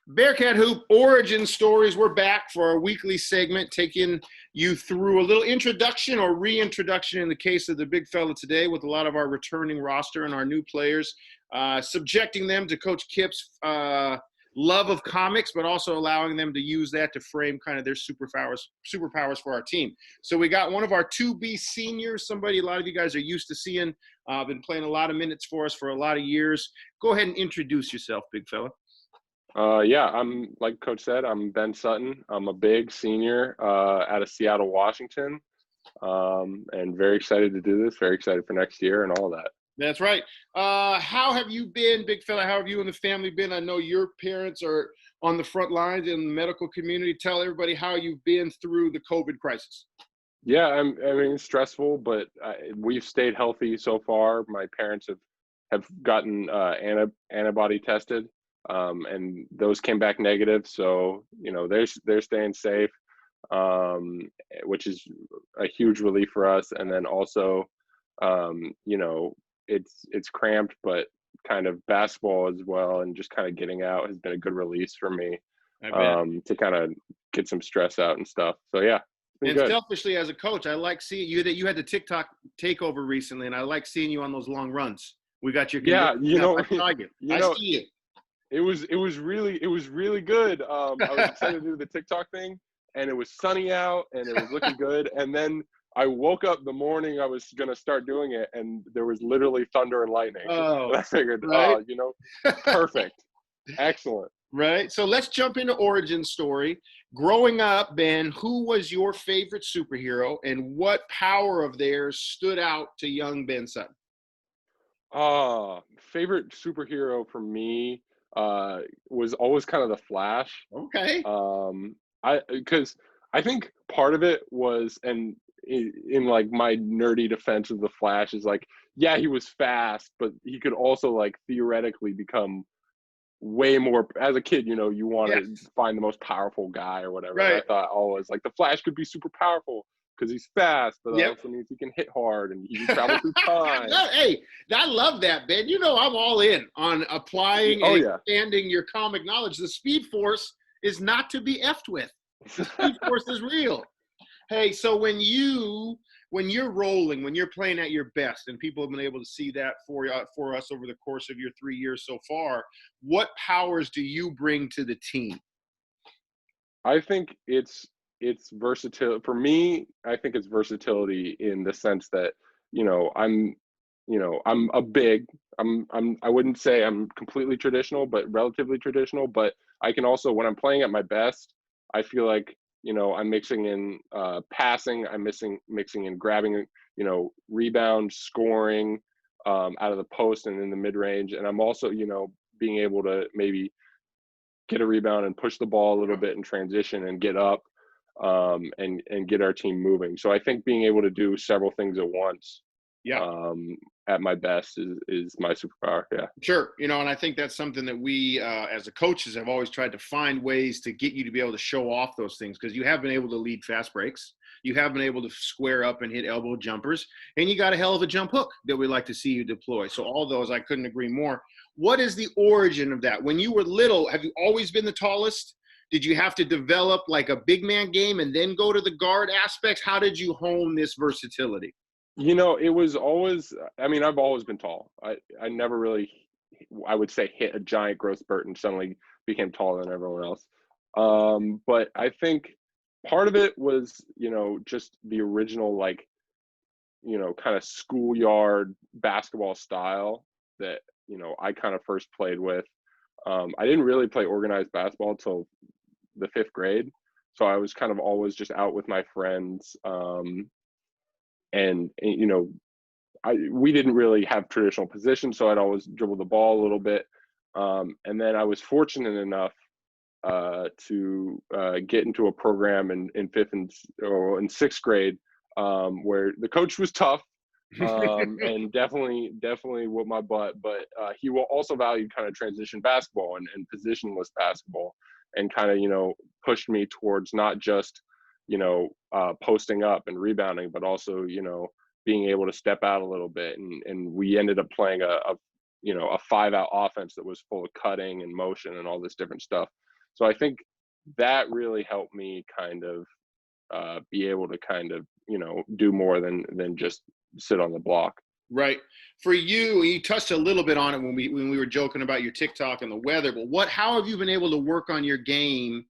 Bearcat Hoop origin stories. We're back for our weekly segment, taking you through a little introduction or reintroduction in the case of the big fella today with a lot of our returning roster and our new players, subjecting them to Coach Kip's love of comics, but also allowing them to use that to frame kind of their superpowers for our team. So we got one of our 2B seniors, somebody a lot of you guys are used to seeing, been playing a lot of minutes for us for a lot of years. Go ahead and introduce yourself, big fella. I'm, like Coach said, I'm Ben Sutton. I'm a big senior out of Seattle, Washington, and very excited to do this, very excited for next year and all that. That's right. How have you been, big fella? How have you and the family been? I know your parents are on the front lines in the medical community. Tell everybody how you've been through the COVID crisis. Yeah, I mean, it's stressful, but we've stayed healthy so far. My parents have gotten antibody tested. And those came back negative, so they're staying safe, which is a huge relief for us. And then also, it's cramped, but kind of basketball as well, and just kind of getting out has been a good release for me to kind of get some stress out and stuff. So yeah. And good. Selfishly, as a coach, I like seeing you. That you had the TicTok Takeover recently, and I like seeing you on those long runs. We got your I see it. It was really good. I was excited to do the TikTok thing, and it was sunny out, and it was looking good. And then I woke up the morning I was gonna start doing it, and there was literally thunder and lightning. Oh, and I figured, right? Perfect, excellent. Right. So let's jump into origin story. Growing up, Ben, who was your favorite superhero, and what power of theirs stood out to young Ben Sutton? Favorite superhero for me was always kind of the Flash. Okay. Because I think part of it was, and in like my nerdy defense of the Flash is like, yeah, he was fast, but he could also like theoretically become way more. As a kid, you want to find the most powerful guy or whatever. Right. I thought always like the Flash could be super powerful because he's fast, but that also means he can hit hard and he can travel through time. Hey, I love that, Ben. I'm all in on applying and expanding your comic knowledge. The Speed Force is not to be effed with. The Speed Force is real. Hey, so when you're rolling, when you're playing at your best, and people have been able to see that for us over the course of your 3 years so far, what powers do you bring to the team? I think it's versatility for me. I think it's versatility in the sense that I wouldn't say I'm completely traditional, but relatively traditional. But I can also, when I'm playing at my best, I feel like I'm mixing in passing, I'm mixing in grabbing, rebound, scoring out of the post and in the mid range, and I'm also being able to maybe get a rebound and push the ball a little bit in transition and get up. And get our team moving. So I think being able to do several things at once, at my best is my superpower. Yeah, sure. And I think that's something that we, as a coaches, have always tried to find ways to get you to be able to show off those things, because you have been able to lead fast breaks, you have been able to square up and hit elbow jumpers, and you got a hell of a jump hook that we like to see you deploy. So all those, I couldn't agree more. What is the origin of that? When you were little, have you always been the tallest? Did you have to develop like a big man game and then go to the guard aspects? How did you hone this versatility? It was always, I've always been tall. I never really, I would say, hit a giant growth spurt and suddenly became taller than everyone else. But I think part of it was, just the original, kind of schoolyard basketball style that, I kind of first played with. I didn't really play organized basketball until the 5th grade. So I was kind of always just out with my friends. We didn't really have traditional positions, so I'd always dribble the ball a little bit. And then I was fortunate enough to get into a program in 5th and 6th grade where the coach was tough and definitely whooped my butt, but he will also valued kind of transition basketball and positionless basketball, and kind of pushed me towards not just posting up and rebounding, but also being able to step out a little bit, and we ended up playing a 5-out offense that was full of cutting and motion and all this different stuff. So I think that really helped me kind of be able to kind of, do more than just sit on the block. Right. For you, you touched a little bit on it when we were joking about your TikTok and the weather, but how have you been able to work on your game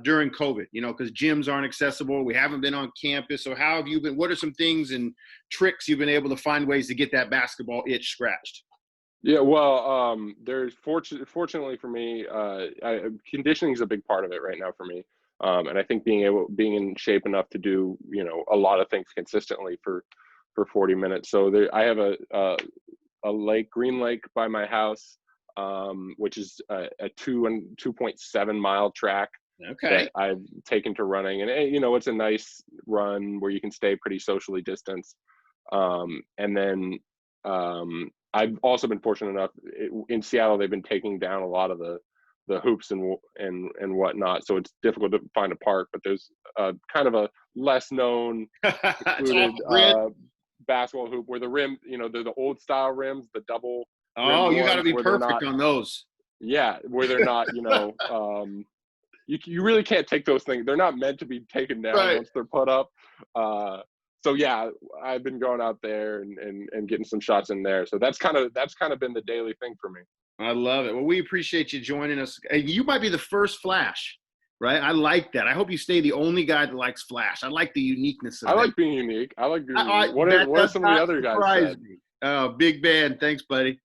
during COVID? Because gyms aren't accessible. We haven't been on campus. So how have you been? What are some things and tricks you've been able to find ways to get that basketball itch scratched? Yeah, well, there's fortunately for me, conditioning is a big part of it right now for me, and I think being in shape enough to do a lot of things consistently for 40 minutes. So I have a lake, Green Lake, by my house, which is a 2.7 mile track Okay. that I've taken to running, and it's a nice run where you can stay pretty socially distanced, and then. I've also been fortunate enough in Seattle. They've been taking down a lot of the hoops and whatnot, so it's difficult to find a park. But there's kind of a less known secluded basketball hoop where the rim, they're the old style rims, the double. Oh, you got to be perfect on those. Yeah, where they're not, you really can't take those things. They're not meant to be taken down once they're put up. So yeah, I've been going out there and getting some shots in there. So that's kind of been the daily thing for me. I love it. Well, we appreciate you joining us. You might be the first Flash, right? I like that. I hope you stay the only guy that likes Flash. I like the uniqueness of it. I like being unique. What are some of the other guys said? Oh, big man. Thanks, buddy.